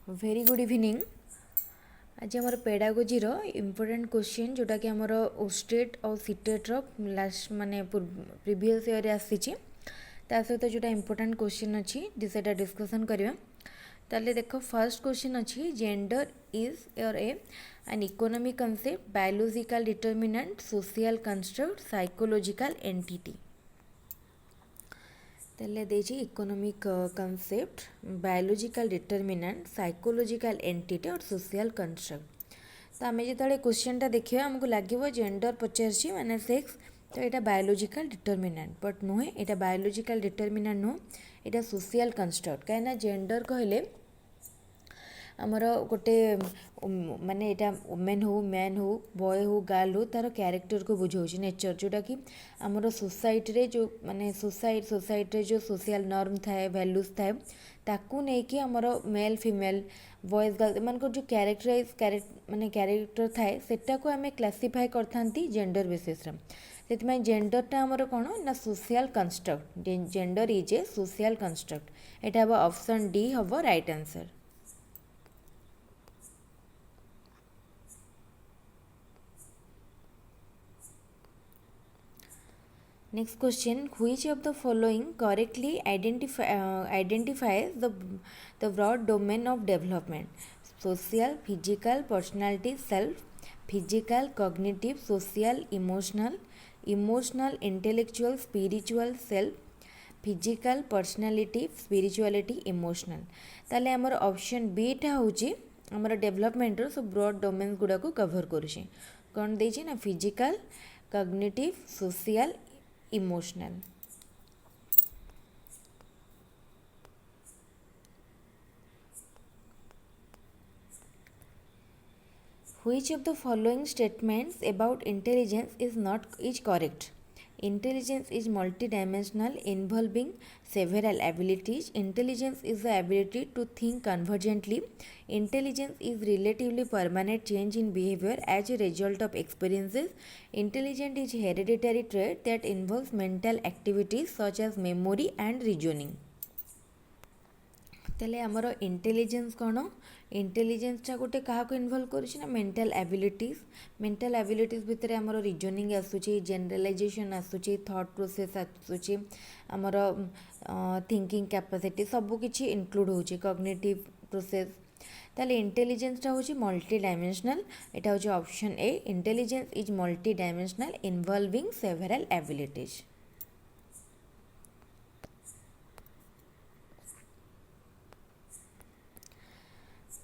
Very good evening. आज आम pedagogy important question जोटा कि आमर ओस्टेट और सीटेट लास्ट माने प्रीवियस ईयर आसी सहित जोटा इम्पोर्टेंट क्वेश्चन अच्छी सेटा डिस्कसन करवा। ताले देखो फर्स्ट क्वेश्चन अच्छी gender is your an economic concept biological determinant social construct psychological entity. तेले देजी economic concept biological determinant psychological entity और सोशल कंस्ट्रक्ट। तो आम जो क्वेश्चन टा देखिए आमको लगे जेंडर पचार माने सेक्स तो यहाँ बायोलॉजिकल डिटरमिनेंट बट नुहे यहाँ बायोलॉजिकल डिटरमिनेंट नुह यहाँ सोशल कंस्ट्रक्ट कहीं जेंडर कहले आमर गोटे माने यहाँ वुमेन हो मैन हो बॉय हो गर्ल हो तार क्यारेक्टर को बुझाऊँ नेचर जोटा कि आमर सोसाइटी रे जो माने सोसाइटी जो सोशल नॉर्म थाए वैल्यूज थाए ताकू नहीं आमर मेल फीमेल बॉयज गर्ल एम जो क्यारेक्टराइज माने क्यारेक्टर थाए सेटा को आम क्लासीफाए करथांती जेंडर बेसिस से जेंडरटा आमर कौन ना social construct gender is a social construct यहाँ हम ऑप्शन डी हम right answer. Next question, which of the following correctly identifies the broad domain of development? Social, physical, personality, self, physical, cognitive, social, emotional, intellectual, spiritual, self, physical, personality, spirituality, emotional। ताले आमर option B टा होची आमर development रो सब broad domains गुड़ा को cover करुचे कौन देची ना physical cognitive social emotional. Which of the following statements about intelligence is correct? Intelligence is multidimensional, involving several abilities. Intelligence is the ability to think convergently. Intelligence is relatively permanent change in behavior as a result of experiences. Intelligence is hereditary trait that involves mental activities such as memory and reasoning। तेले आमर intelligence कौन इंटेलिजेंसटा गोटे क्या involve करुँच mental abilities भितर आमर reasoning आसूची generalisation आसूची thought process आसूची आमर thinking capacity सबकिछि include होची cognitive process. ताले इंटेलिजेंसटा होची मल्टी डायमेंशनल एटा होची option A intelligence is multi dimensional involving several abilities.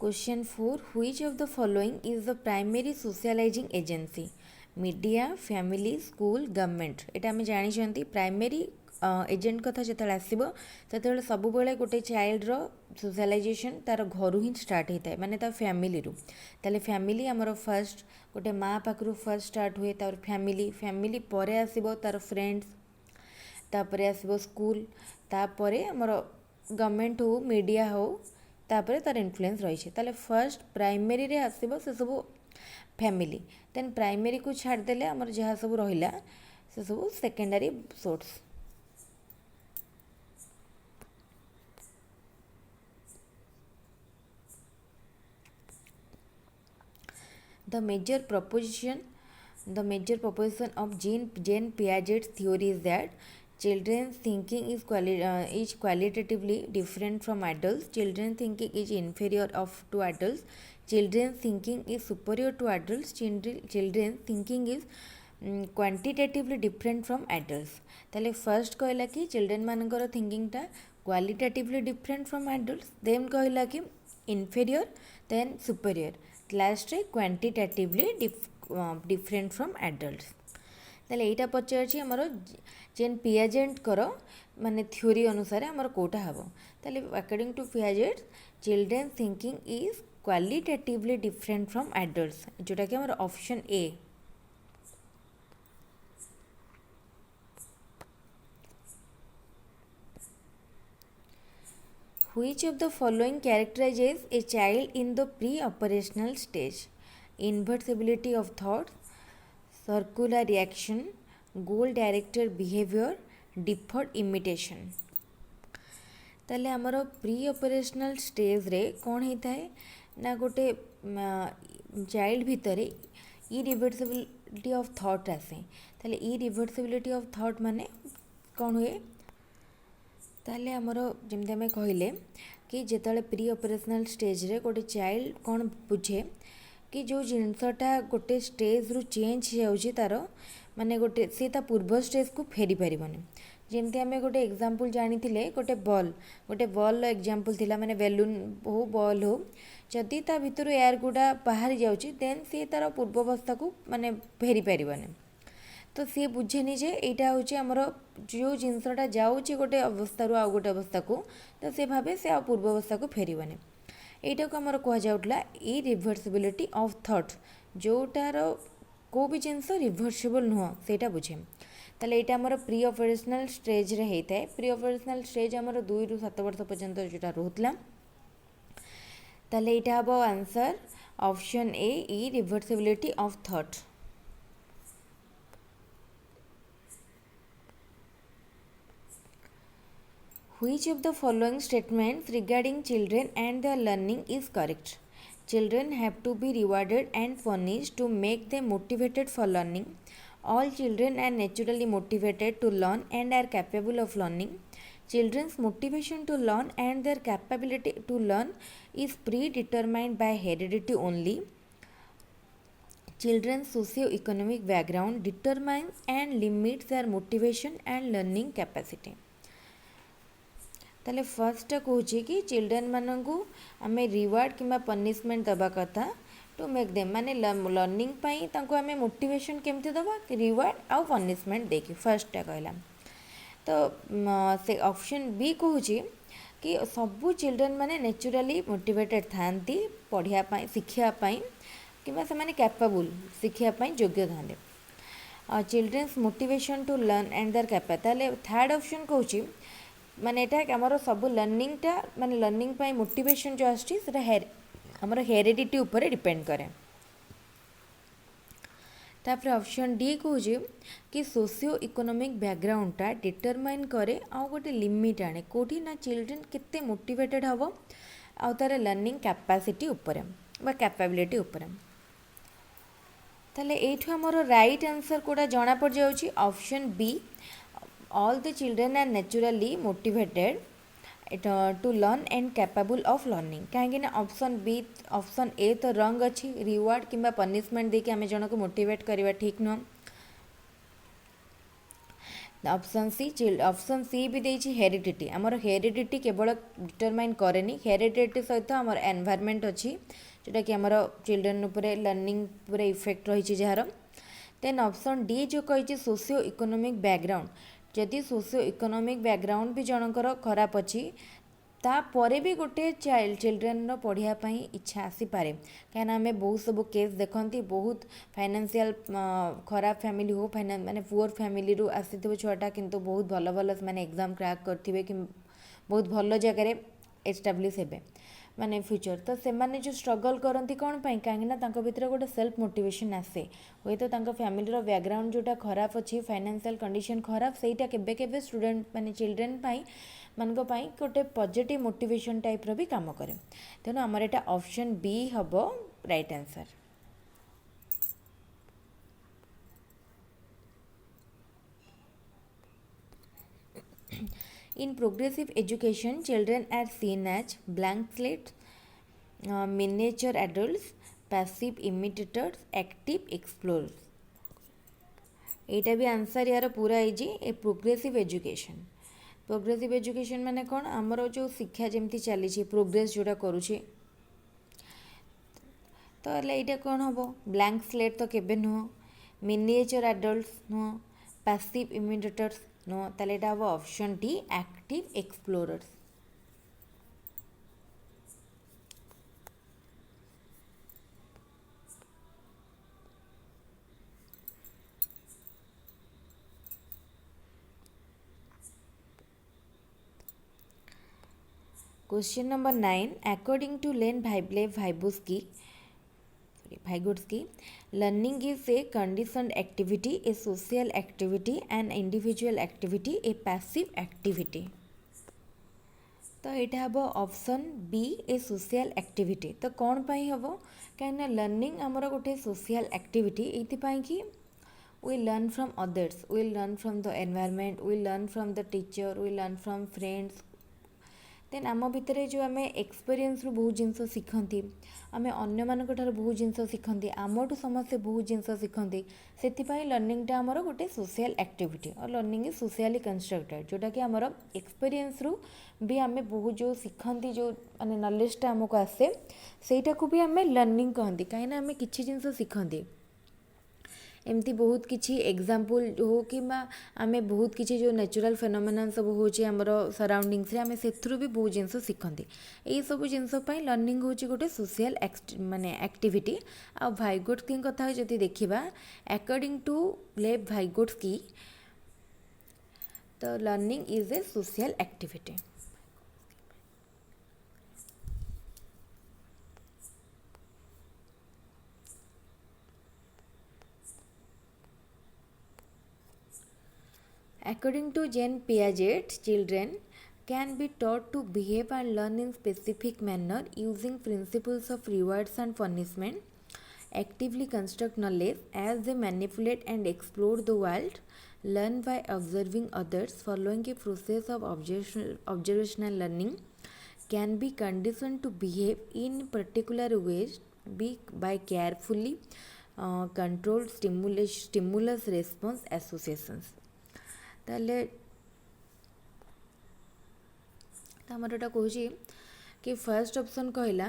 Question 4, which of the following is the primary socializing agency? Media family school government. यहाँ आम जानते primary agent कथा जो आसो से सब गोटे चाइल्ड सोशलाइजेशन तार घर ही स्टार्ट होता है माने तार फैमिली रू ताले फैमिली आमर फर्स्ट गोटे माँ पाखु फर्स्ट स्टार्ट हुए तार फैमिली फैमिली पर आसो तार फ्रेंड्स तापर आसो स्कूल तापर आमर गवर्नमेंट हो मीडिया हो तापर तार इन्फ्लुएंस रही है। फर्स्ट प्राइमेरी रे आसो से सब फैमिली देन प्राइमेरी को छाड़देले आमर जहाँ सब रहा से सब secondary source. The major proposition of Jean Piaget's theory is that children's thinking is qualitatively different from adults. Children's thinking is inferior to adults. Children's thinking is superior to adults. Children's thinking is quantitatively different from adults। ताले first कहला कि children मानकर thinking टा qualitatively different from adults then कहला कि inferior than superior last रे quantitatively different from adults. ताले एटा पचार आमर जेन पियाजेंट कर माने थ्योरी अनुसार आमर कोटा हम ताले according to Piaget children thinking is qualitatively different from adults जोटा कि आमर option A. Which of the following characterizes a child in the pre-operational stage? Invertibility of thoughts, circular reaction, goal directed behavior, deferred imitation। ताले आमर pre operational stage रे कौन होता है ना गोटे चाइल्ड भितर इरिवर्सिबिलिटी ऑफ थॉट आसे। ताले इरिवर्सिबिलिटी ऑफ थॉट माने कौन हुए ताले आमर जमती आम कहले कि जिते प्री ऑपरेशनल स्टेज रे गोटे चाइल्ड कौन बुझे कि जो जिनसटा गोटे स्टेज रु चेंज हो तार माने गोटे सी ता पूर्व स्टेज को फेरी पारिबनी। जमती आम गोटे एग्जांपल जानी गोटे बॉल एग्जांपल थिला माने बेलून हो बॉल हो जदि ता भितर एयर गुड़ा बाहरी जाउची देन सी तार पूर्वावस्था को माने फेरी पारिबनी। तो सी बुझेनि जे एटा होची हमर जो जिनसटा जाउची गोटे अवस्था रु आ गोटे अवस्था को तो सी भाबे से आ पूर्वावस्था को फेरिबनी। एटा को हमर कह जाउटला इरिवर्सिबिलिटी ऑफ थॉट जोटार को भी जिनस रिभर्सिबल नुह सेटा बुझे। ताले एटा हमर प्री ऑपरेशनल स्टेज रे हेता है। प्री ऑपरेशनल स्टेज हमर 2 रु 7 वर्ष पर्यंत जोटा रहउतला। ताले एटा हबो answer option A irreversibility of thought. Which of the following statements regarding children and their learning is correct? Children have to be rewarded and punished to make them motivated for learning. All children are naturally motivated to learn and are capable of learning. Children's motivation to learn and their capability to learn is predetermined by heredity only. Children's socio-economic background determines and limits their motivation and learning capacity. ताले first कहूँ कि children मानू आम reward कि punishment दबा कथा to make them माने learning पाई तांको आमे मोटिवेशन केमती दबा रिवार्ड आउ पनिशमेंट देखी फर्स्टा कहला। तो से ऑप्शन बी कहूँ कि सबू चिल्ड्रेन माने नेचुराली मोटिवेटेड थांती पढ़िया पाई शिखिया पाई किंबा से माने कैपेबल शिखिया पाई योग्य थांते। Children's motivation to learn and their capable third option कहूँ माने एटा हमर सब लर्निंगटा माने लर्निंग पाई मोटिवेशन जो आछि सेटा हमर हेरिडिटी ऊपर डिपेंड करे। तापर ऑप्शन डी कहूँ कि सोशियो इकोनॉमिक बैकग्राउंडटा डिटरमाइन करे आ गोटे लिमिट आने कोठी ना चिल्ड्रेन केते मोटिवेटेड हबो आ तार लर्निंग कैपेसिटी ऊपर बा कैपेबिलिटी ऊपर। ताले एठु हमर राइट आंसर कोडा जणा पड़ जाउची option B all the children are naturally motivated to learn and capable of learning। कहीं ऑप्शन बी ऑप्शन ए तो रंग अच्छी रिवार्ड किंबा पनिशमेंट देके आम जन को मोटिवेट करवा ठीक नुह। ऑप्शन सी भी देछि हेरिडिटी आमर हेरिडिटी केवल डिटरमाइन करेनी हेरिडिटी सहित आमर एनवायरनमेंट अच्छी जोटा कि आमर चिल्ड्रेन उपरे लर्निंग पूरे इफेक्ट रही जार। देन ऑप्शन डी जो कही सोशियो इकोनॉमिक बैकग्राउंड जदि सोशियो इकोनॉमिक बैकग्राउंड भी जनकर खराब अच्छी तापर भी गोटे चिल्ड्रेन पढ़िया इच्छा आसीपे कहीं आम बहुत सब केस देखती बहुत फाइनेंशियल खराब फैमिली हो माने पुअर फैमिली रू आसी छुआटा किंतु बहुत भल भल माने एग्जाम क्रैक करथिबे कि बहुत भल जगह एस्टाब्लिश हेबे माने फ्यूचर तो से माने जो स्ट्रगल करती कौन पाई कहीं भितर गोटे सेल्फ मोटिवेशन आसे हुए तो फैमिली बैकग्राउंड जोटा खराब अच्छी फाइनेंशियल कंडीशन खराब सेटा केबे केबे स्टूडेंट माने चिल्ड्रेन पाई मानको पाई गोटे पॉजिटिव मोटिवेशन टाइप रो भी काम करे। तेणु आमर एटा ऑप्शन बी हबो right answer. In progressive education, children are seen as blank slates, miniature adults, passive imitators, active explorers। एटा भी आंसर यार पूरा easy a progressive education. Progressive education माने कौन आमर जो शिक्षा जमती चली प्रोग्रेस जोड़ा करुचे तो ये कौन हम ब्लैंक स्लेट तो केबे नुह मिनिएचर एडल्ट्स नुह पैसिव इमिटेटर्स नुह ताले एटा हम option D active explorers. Question number 9. According to Len Vygotsky, learning is a conditioned activity, a social activity, an individual activity, a passive activity. तो यहाँ हम ऑप्शन बी ए सोशल एक्टिविटी। तो कौन पाई हम कहीं लर्निंग आमर गोटे सोशल एक्टिविटी ये कि we learn from others, we learn from the environment, we learn from the teacher, we learn from friends। Then आम भितर जो आम एक्सपीरियंस रू बहुत जिन शिखती आम अन्य मान बहुत जिन शिखती आमठू समस्ते बहुत जिन शिखती से लर्निंगटा आमर गोटे सोशल एक्टिविटी और लर्निंग इज सोशली कंस्ट्रक्टेड जोटा कि आमर एक्सपीरियंस रू भी आम बहुत जो शिखती जो माने नॉलेजटा आमको आसे सेटा को भी आम लर्निंग कहती कहीं आम किसी जिन शिखती एमती बहुत किसी एग्जाम्पल हो कि आम बहुत किसी जो नेचुरल फेनोमेना सब होमर सराउंडिंग्स आम से भी बहुत जिन शिखती यही सब जिनपाई लर्निंग हूँ गोटे सोशल माने एक्टिविटी आ भाइगोट्स्की कथा जदि देखा अकॉर्डिंग टू लेव भाइगोट्स्की तो learning is a social activity. According to Jean Piaget, children can be taught to behave and learn in specific manner using principles of rewards and punishment, actively construct knowledge as they manipulate and explore the world, learn by observing others, following a process of observational learning, can be conditioned to behave in particular ways by carefully controlled stimulus response associations। ताले आमर एटा कहूँ कि first option कहला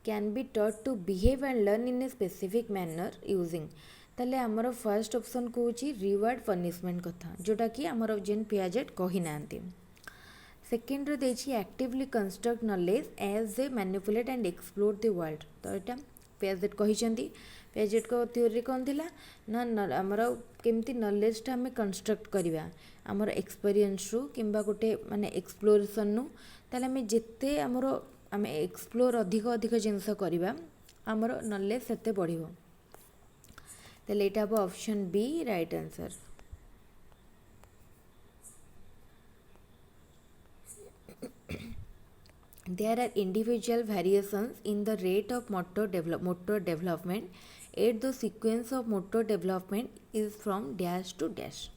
can be taught to behave and learn in a specific manner using ताले आमर first option कहूँ reward punishment कथा जोटा कि आमर जेन पियाजेट कही ना सेकेंड रे actively construct knowledge as they manipulate and explore the world. तो यहाँ पियाजेट कही पियाजेट को थ्योरी कौन थिला ना आमर केमती नॉलेजटा आम कंस्ट्रक्ट करवा आमर एक्सपीरियंस रू किंबा गोटे माने एक्सप्लोरेशन नु ताले आम जिते आमर आम एक्सप्लोर अधिक अधिक जिनस करवा आमर नॉलेज सेते बढ़िबो। ताले एटा अब option B right answer. There are individual variations in the rate of motor development, yet the sequence of motor development is from dash to dash.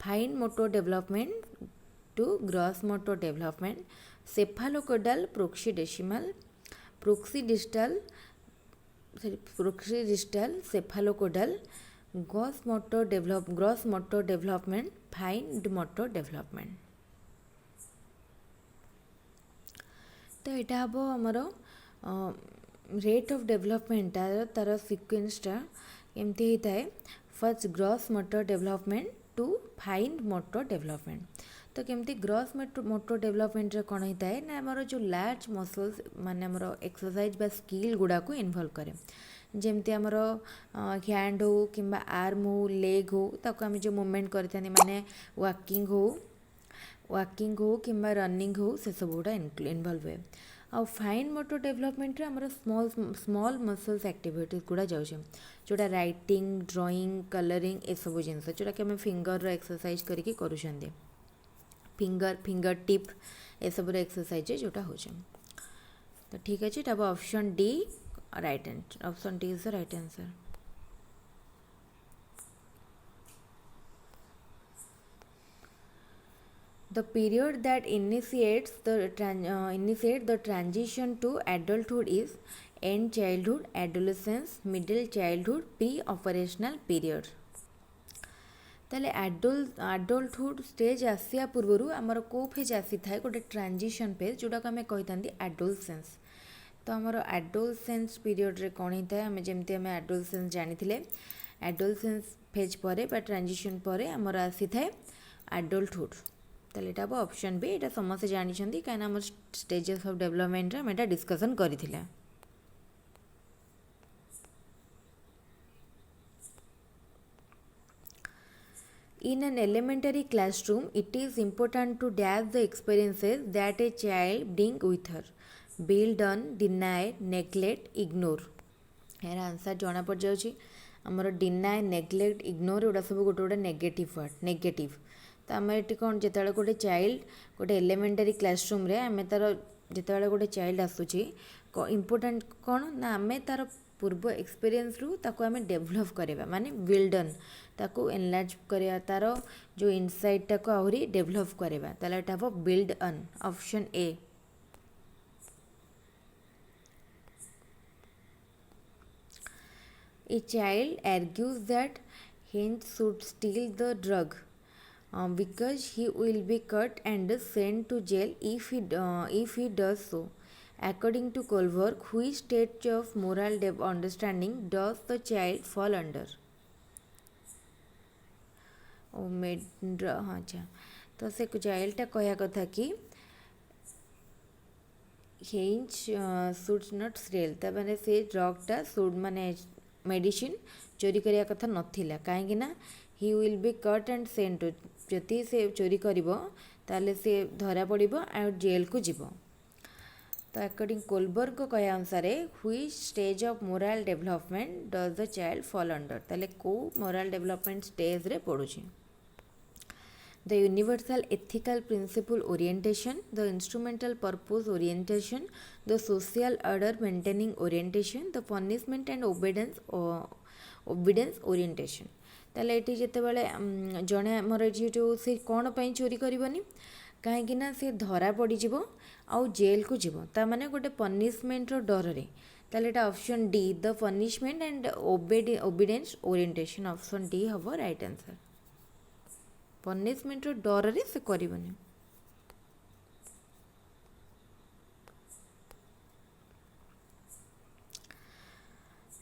Fine motor development to gross motor development, cephalocaudal proxydistal cephalocaudal, gross motor development, fine motor development। तो यहाँ हम आमर rate of development तार सिक्वेन्सटा एमती होता है first gross motor development to fine motor development. तो केमती ग्रॉस मोटर डेवलपमेंट कौन होता है ना आमर जो लार्ज मसल्स माने आमर एक्सरसाइज बा स्किल गुड़ा को इन्वॉल्व करे जमती आमर हैंड हो कि आर्म हो लेग हो ताको आम जो मूवमेंट करते माने वॉकिंग हो कि रनिंग हो से सब गुड़ा इनवॉल्व हुए। आ फाइन मोटर डेवलपमेंट आमर स्मॉल मसल्स एक्टिविटीज गुड़ा जाऊँ जोटा राइटिंग ड्राइंग कलरिंग ए सब जिनस जोटा कि आम फिंगर एक्सरसाइज करके करूँ फिंगर टिप ए सब एक्सरसाइज जोटा हो। तो ठीक अच्छे तब option D right answer. Option D is the right answer. The period that initiates the transition to adulthood is end childhood, adolescence, middle childhood, pre-operational period। ताले एडल्टहुड स्टेज आसिया पूर्व आमर को फेज आसी थाए गोटे ट्रांजिशन फेज जोटा को आम कही एडोलसेंस। तो आमर एडोलसेंस पीरियड रे कौन होता है आम जमती आम एडोलसेंस जानी एडोलसेंस फेज पर ट्रांजिशन पर आमर आसी थाए एडल्टहुड। ताले एटा ऑप्शन बी एटा समस्त जानी कहीं आम स्टेजेस ऑफ डेवलपमेंट आम एटा discussion करथिला। In an elementary classroom, it is important to dash the experiences that a child brings with her. Build on, deny, neglect, ignore। यार आंसर जना पड़ जाउची हमर डिनाय नेग्लेक्ट इग्नोर एटा सब गोटे गोटे नेगेटिव वर्ड नेगेटिव। तो आम ये कौन जो गोटे चाइल्ड गोटे एलिमेंटारी क्लासरूम रे आम तार जो गोटे चाइल्ड आसूची इम्पोर्टाट कौन ना आम तार पूर्व एक्सपीरियंस रु ताको आम डेभलप करवा माने बिल्डन ताको एनलार्ज करवा तार जो इनसाइट टाको आहरी डेभलप करवा ताले एटा हम build on option A. A child argues that Hinch should steal the drug because he will be cut and sent to jail if he does so. According to Kohlberg, which stage of moral understanding does the child fall under? हाँ अच्छा तो से चाइल्डटा कहया कथा कि Hinch should not stele ताने से ड्रगटा should माने medicine चोरी करिया कथा नथिला कहीं ना he will be cut and sent जदि से चोरी करिवो ताले से धरा पड़िबो आ जेल को जीवो। तो अकॉर्डिंग कोलबर्ग को कहया अनुसार which stage of moral development does the child fall under ताले को मोरल डेवलपमेंट स्टेज रे पड़ुची। The universal ethical principle orientation, the instrumental purpose orientation, the social order maintaining orientation, the punishment and obedience orientation. ताले eighty जेते बेले जणे हमर जो से कोन पई चोरी करबनी काहेकि ना से धरा पड़ी जीवो आउ जेल को जीवो ता माने गोटे पनिशमेंट रो डर रे ताले एटा option D the punishment and obedience orientation option D हबो राइट आंसर। पनिशमेंट डर रे से करबनी।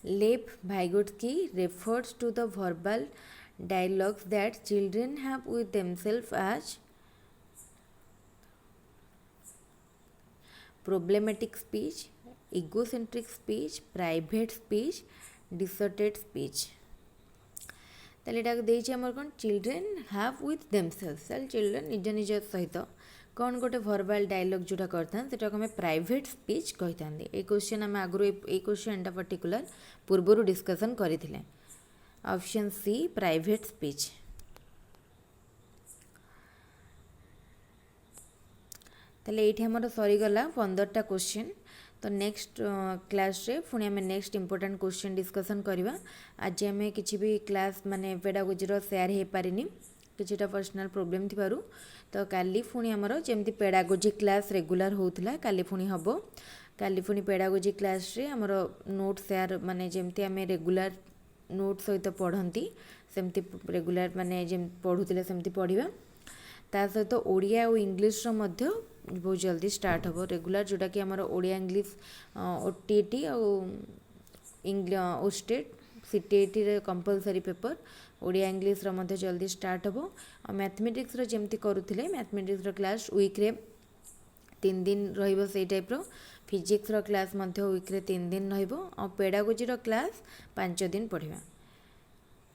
Lev Vygotsky refers to the verbal dialogues that children have with themselves as problematic speech, egocentric speech, private speech, distorted speech. ताले एटा देछि हमर कोन children have with themselves ताले children निज निज सहित कौन गोटे भर्बाल डायलॉग जोटा करथान सेटा को हमें प्राइवेट स्पीच कहिथांदे। ए क्वेश्चन हम आगु ए क्वेश्चन टा पर्टिकुलर पूर्वरु डिस्कशन करिथिले ऑप्शन सी प्राइवेट स्पीच। ताले एठी हमर सरी गला 15टा क्वेश्चन। तो नेक्स्ट क्लास रे पुणी आम नेक्स्ट इंपोर्टेंट क्वेश्चन डिस्कसन करवा। आज आम किसी भी क्लास माने पेडागोजी रो शेयर हो पारिनी किछिटा पर्सनल प्रॉब्लम थिबारु तो काली पुणी आमर जेमती पेडागोजी क्लास रेगुलर होउथला काली पुणी हबो। काली पुणी पेडागोजी क्लास रे आमर नोट शेयर माने जेमती आम रेगुलर नोट सहित पढ़ती सेमती रेगुलर माने जेम पढ़ुथिले सेमती पढ़िबा ता सहित ओडिया और इंग्लिश रो मध्य बहुत जल्दी स्टार्ट हो रेगुलर जोटा कि आमर ओडिया इंग्लिश ओटीटी और स्टेट सीटीएटी रे कंपलसरी पेपर ओडिया इंग्लिश रो मध्य जल्दी स्टार्ट हो। और मैथमेटिक्स रो जेमती करूथिले मैथमेटिक्स रो क्लास वीक रे 3 दिन रहिबो से टाइप रो फिजिक्स रो क्लास मध्य वीक रे 3 दिन रहिबो और पेडागोजी रो क्लास 5 दिन पढ़िबा।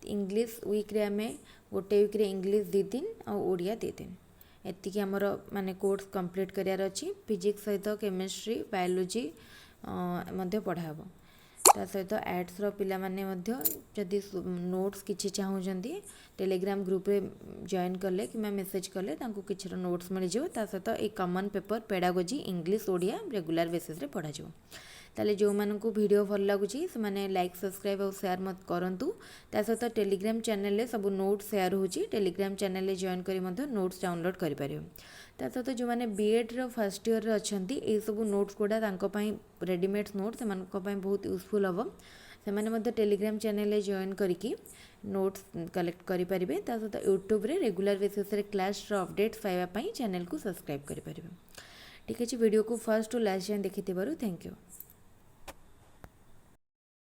इंग्लिश वीक रे आमे गोटे वीक रे इंग्लिश 2 दिन और ओडिया 2 दिन एतिकी आमर माने कोर्स कंप्लीट करियार अछि। फिजिक्स सहित केमिस्ट्री बायोलॉजी मध्य पढ़ाबो ता सहित आर्ट्स रो पिला माने मध्य जदि नोट्स किछि चाहउजंदी टेलीग्राम ग्रुप रे जॉइन करले कि मेसेज करले तांको किछि रो नोट्स मिल जिवो ता सहित ए common paper pedagogy English Odia regular basis रे पढ़ा जिवो। ताले जो मानकु वीडियो भल लागुची से माने लाइक सब्सक्राइब और शेयर मत करंतु ता सहित टेलीग्राम चैनल रे सब नोट्स शेयर होची टेलीग्राम चैनल रे जॉइन करी मध्य नोट्स डाउनलोड करि परियो। ता सहित जो माने बीएड रो फर्स्ट ईयर रे अछंती ए सब नोट्स कोडा तांको पई रेडीमेड नोट्स से मानको पई बहुत यूजफुल हबो से माने मध्य टेलीग्राम चैनल रे जॉइन करिकी नोट्स कलेक्ट करि परिबे ता सहित यूट्यूब रे रेगुलर बेसिस रे क्लास रो अपडेट्स पाइबा पई चैनल को सब्सक्राइब करि परिबे। ठीक अछि वीडियो को फर्स्ट टू लास्ट जाय देखिथिबारु थैंक यू।